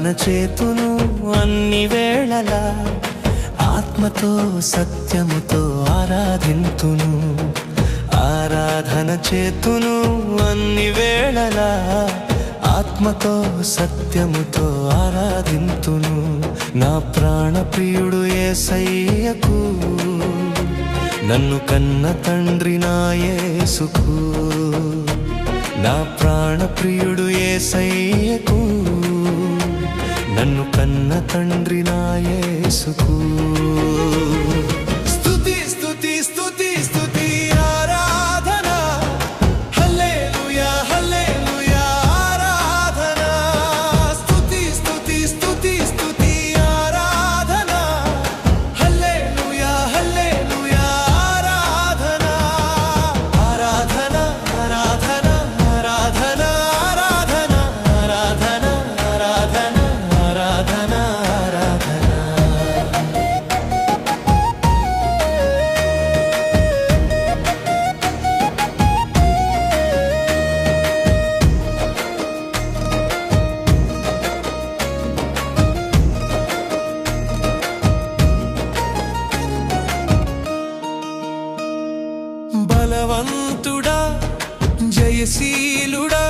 ఆరాధన చేతును అన్ని వేళలా, ఆత్మతో సత్యముతో ఆరాధింతును. ఆరాధన చేతును అన్ని వేళలా, ఆత్మతో సత్యముతో ఆరాధింతును. నా ప్రాణ ప్రియుడు యేసయ్యకు, నన్ను కన్న తండ్రి నా యేసుకు. నా ప్రాణ ప్రియుడు యేసయ్యకు, నన్ను కన్న తండ్రి నా యేసుకు. స్తుతి స్తుతి స్తుతి స్తుతి ఆరాధన, హల్లెలూయా హల్లెలూయా ఆరాధన. స్తుతి స్తుతి స్తుతి స్తుతి ఆరాధన, హల్లెలూయా హల్లెలూయా ఆరాధన. ఆరాధన ఆరాధన ఆరాధన ఆరాధన ఆరాధన ఆరాధన ఆరాధన ఆరాధన. బలవంతుడా జయశీలుడా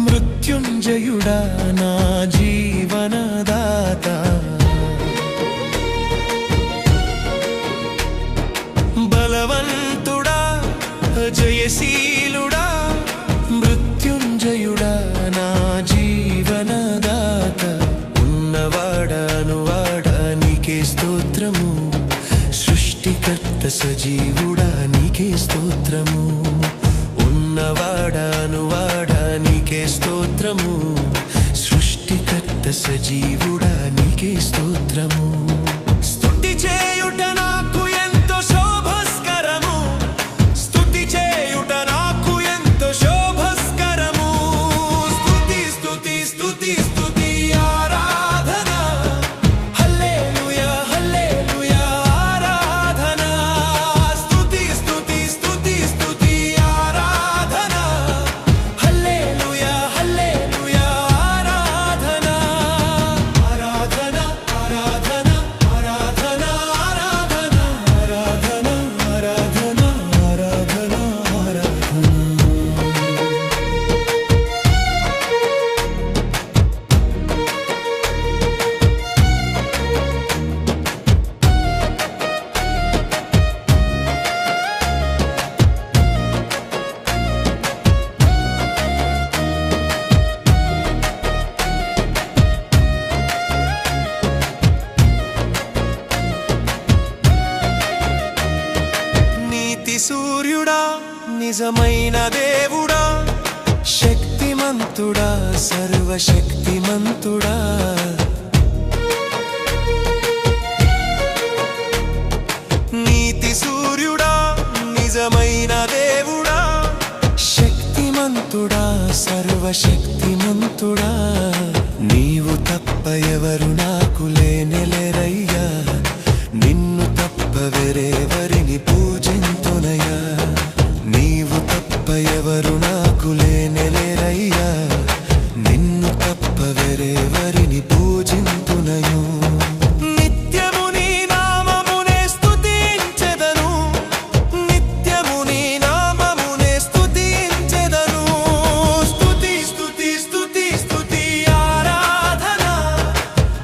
మృత్యుంజయుడా నా జీవనదాత. బలవంతుడా జయశీలుడా మృత్యుంజయుడా నా జీవనదాత. ఉన్నవాడానువాడా నీకే స్తోత్రము, సృష్టికర్త సజీవుడా నీకే స్తోత్రము. ఉన్నవాడానువాడా నీకే స్తోత్రము, సృష్టికర్త సజీవుడా నీకే స్తోత్రము. స్తుతి చేయుట నాకు ఎంతో శోభస్కరము, స్తుతి చేయుట నాకు ఎంతో శోభస్కరము. స్తుతి స్తుతి స్తుతి స్తుతి ఆరాధన, హల్లెలూయా హల్లెలూయా ఆరాధన. స్తుతి స్తుతి స్తుతి స్తుతి ఆరాధన, హల్లెలూయా హల్లెలూయా ఆరాధన. ఆరాధన ఆరాధన ఆరాధన ఆరాధన ఆరాధన ఆరాధన ఆరాధన ఆరాధన. నీతి సూర్యుడా నిజమైన దేవుడా, శక్తిమంతుడా సర్వశక్తిమంతుడా. నీతి సూర్యుడా నిజమైన దేవుడా, శక్తిమంతుడా సర్వశక్తిమంతుడా. నీవు తప్ప ఎవరు నాకు లేనెలెరయ్యా, నిన్ను తప్ప వేరెవరిని పూజింతునయ్యా. నీవు తప్ప ఎవరు నాకు లేనెలెరయ్యా, నిన్ను తప్ప వేరెవరిని పూజింతునయు. నిత్యము నీ నామమునే స్తుతించెదను, నిత్యము నీ నామమునే స్తుతించెదను. స్తుతి స్తుతి స్తుతి స్తుతి ఆరాధన,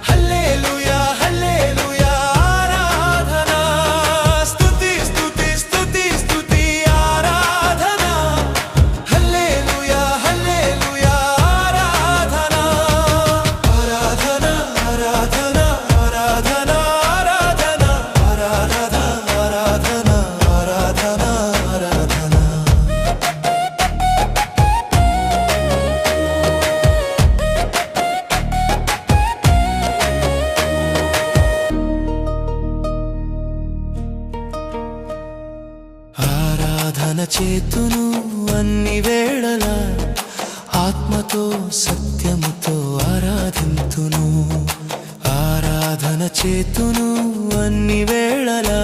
హల్లెలూయా హల్లెలూయా ఆరాధన. స్తుతి స్తుతి స్తుతి స్తుతి ఆరాధన, హల్లెలూయా హల్లెలూయా ఆరాధన. ఆరాధన ఆరాధన ఆరాధన ఆరాధన ఆరాధన ఆరాధన ఆరాధన ఆరాధన. ఆరాధన చేతును అన్ని వేళలా, ఆత్మతో సత్యముతో ఆరాధింతును. ఆరాధన చేతును అన్ని వేళలా,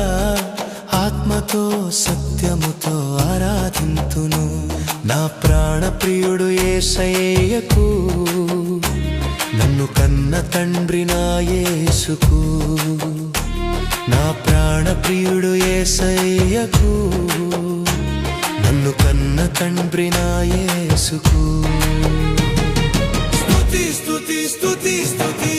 ఆత్మతో సత్యముతో ఆరాధింతును. నా ప్రాణ ప్రియుడు యేసయ్యకు, నన్ను కన్న తండ్రి నా యేసుకు, నా ప్రాణ ప్రియుడు యేసయ్యకు, నన్ను కన్న తండ్రి నా యేసుకు. స్తుతి స్తుతి స్తుతి స్తుతి